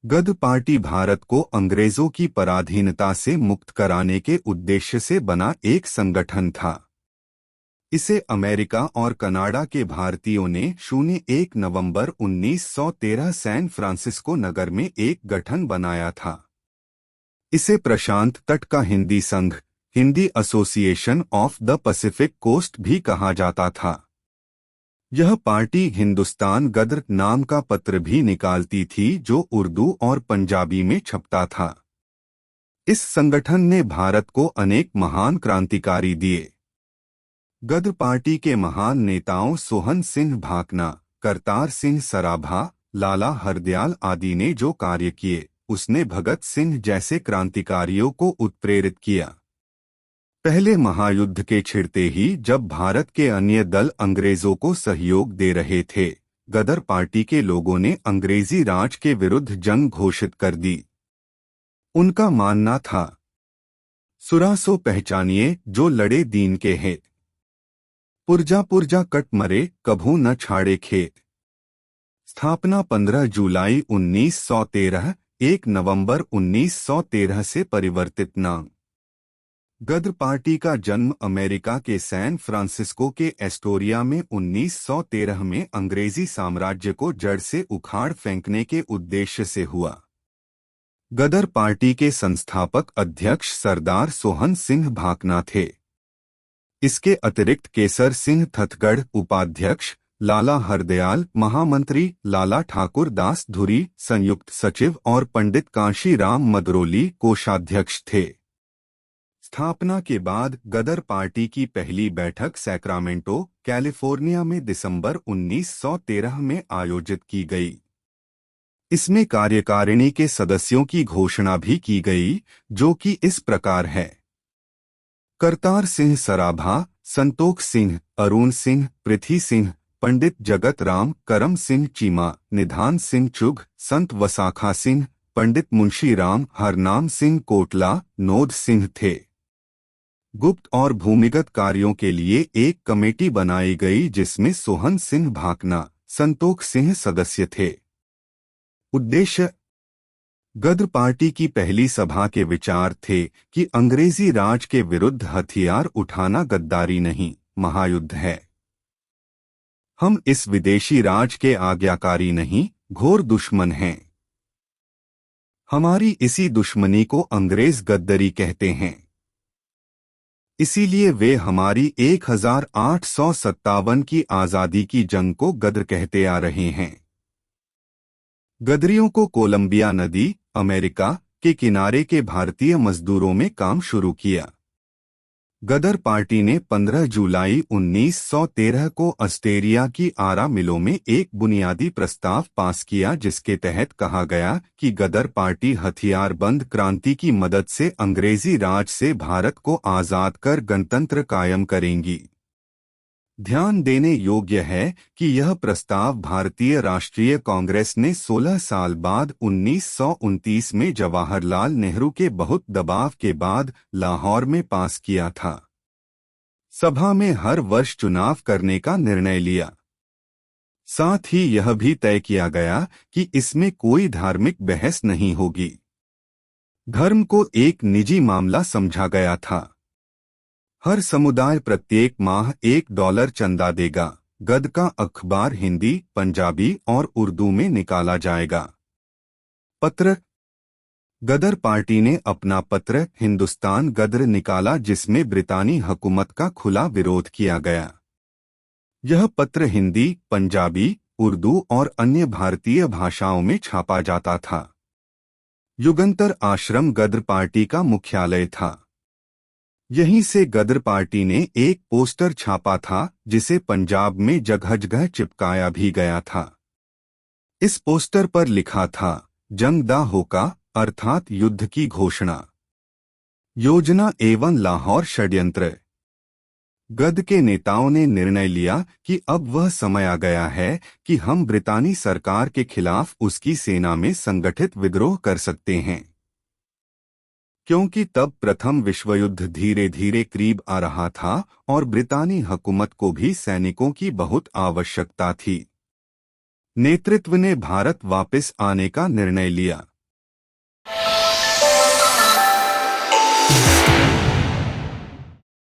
गद पार्टी भारत को अंग्रेजों की पराधीनता से मुक्त कराने के उद्देश्य से बना एक संगठन था। इसे अमेरिका और कनाडा के भारतीयों ने 1 नवंबर 1913 सैन फ्रांसिस्को नगर में एक गठन बनाया था। इसे प्रशांत तट का हिंदी संघ, Hindi association of the Pacific coast भी कहा जाता था। यह पार्टी हिंदुस्तान गदर नाम का पत्र भी निकालती थी जो उर्दू और पंजाबी में छपता था। इस संगठन ने भारत को अनेक महान क्रांतिकारी दिए। गदर पार्टी के महान नेताओं सोहन सिंह भाकना, करतार सिंह सराभा, लाला हरदयाल आदि ने जो कार्य किए, उसने भगत सिंह जैसे क्रांतिकारियों को उत्प्रेरित किया। पहले महायुद्ध के छिड़ते ही जब भारत के अन्य दल अंग्रेजों को सहयोग दे रहे थे, गदर पार्टी के लोगों ने अंग्रेजी राज के विरुद्ध जंग घोषित कर दी। उनका मानना था, सुरा सो पहचानिए जो लड़े दीन के हेत, पुरजा पुरजा कट मरे कभू न छाड़े खेत। स्थापना 15 जुलाई 1913, 1 नवंबर 1913 से परिवर्तित नाम। गदर पार्टी का जन्म अमेरिका के सैन फ्रांसिस्को के एस्टोरिया में 1913 में अंग्रेजी साम्राज्य को जड़ से उखाड़ फेंकने के उद्देश्य से हुआ। गदर पार्टी के संस्थापक अध्यक्ष सरदार सोहन सिंह भाकना थे। इसके अतिरिक्त केसर सिंह थथगढ़ उपाध्यक्ष, लाला हरदयाल महामंत्री, लाला ठाकुर दास धुरी संयुक्त सचिव और पंडित कांशीराम मदरोली कोषाध्यक्ष थे। स्थापना के बाद गदर पार्टी की पहली बैठक सैक्रामेंटो, कैलिफोर्निया में दिसंबर 1913 में आयोजित की गई। इसमें कार्यकारिणी के सदस्यों की घोषणा भी की गई, जो कि इस प्रकार है: करतार सिंह सराभा, संतोख सिंह, अरुण सिंह, पृथ्वी सिंह, पंडित जगत राम, करम सिंह चीमा, निधान सिंह चुग, संत वसाखा सिंह, पंडित मुंशी राम, हरनाम सिंह कोटला, नोद सिंह थे। गुप्त और भूमिगत कार्यों के लिए एक कमेटी बनाई गई जिसमें सोहन सिंह भाकना, संतोख सिंह सदस्य थे। उद्देश्य: गदर पार्टी की पहली सभा के विचार थे कि अंग्रेजी राज के विरुद्ध हथियार उठाना गद्दारी नहीं, महायुद्ध है। हम इस विदेशी राज के आज्ञाकारी नहीं, घोर दुश्मन हैं। हमारी इसी दुश्मनी को अंग्रेज गद्दारी कहते हैं। इसीलिए वे हमारी 1857 की आज़ादी की जंग को गदर कहते आ रहे हैं। गदरियों को कोलंबिया नदी, अमेरिका के किनारे के भारतीय मजदूरों में काम शुरू किया। गदर पार्टी ने 15 जुलाई 1913 को अस्टेरिया की आरा मिलों में एक बुनियादी प्रस्ताव पास किया जिसके तहत कहा गया कि गदर पार्टी हथियारबंद क्रांति की मदद से अंग्रेजी राज से भारत को आज़ाद कर गणतंत्र कायम करेंगी। ध्यान देने योग्य है कि यह प्रस्ताव भारतीय राष्ट्रीय कांग्रेस ने 16 साल बाद 1929 में जवाहरलाल नेहरू के बहुत दबाव के बाद लाहौर में पास किया था। सभा में हर वर्ष चुनाव करने का निर्णय लिया। साथ ही यह भी तय किया गया कि इसमें कोई धार्मिक बहस नहीं होगी। धर्म को एक निजी मामला समझा गया था। हर समुदाय प्रत्येक माह $1 चंदा देगा। गद का अखबार हिंदी, पंजाबी और उर्दू में निकाला जाएगा। पत्र: गदर पार्टी ने अपना पत्र हिंदुस्तान गदर निकाला जिसमें ब्रितानी हुकूमत का खुला विरोध किया गया। यह पत्र हिंदी, पंजाबी, उर्दू और अन्य भारतीय भाषाओं में छापा जाता था। युगंतर आश्रम गदर पार्टी का मुख्यालय था। यहीं से गदर पार्टी ने एक पोस्टर छापा था जिसे पंजाब में जगह जगह चिपकाया भी गया था। इस पोस्टर पर लिखा था, जंग दा होका, अर्थात युद्ध की घोषणा, योजना एवं लाहौर षड्यंत्र। गद के नेताओं ने निर्णय लिया कि अब वह समय आ गया है कि हम ब्रितानी सरकार के खिलाफ उसकी सेना में संगठित विद्रोह कर सकते हैं, क्योंकि तब प्रथम विश्वयुद्ध धीरे धीरे करीब आ रहा था और ब्रितानी हुकूमत को भी सैनिकों की बहुत आवश्यकता थी। नेतृत्व ने भारत वापस आने का निर्णय लिया।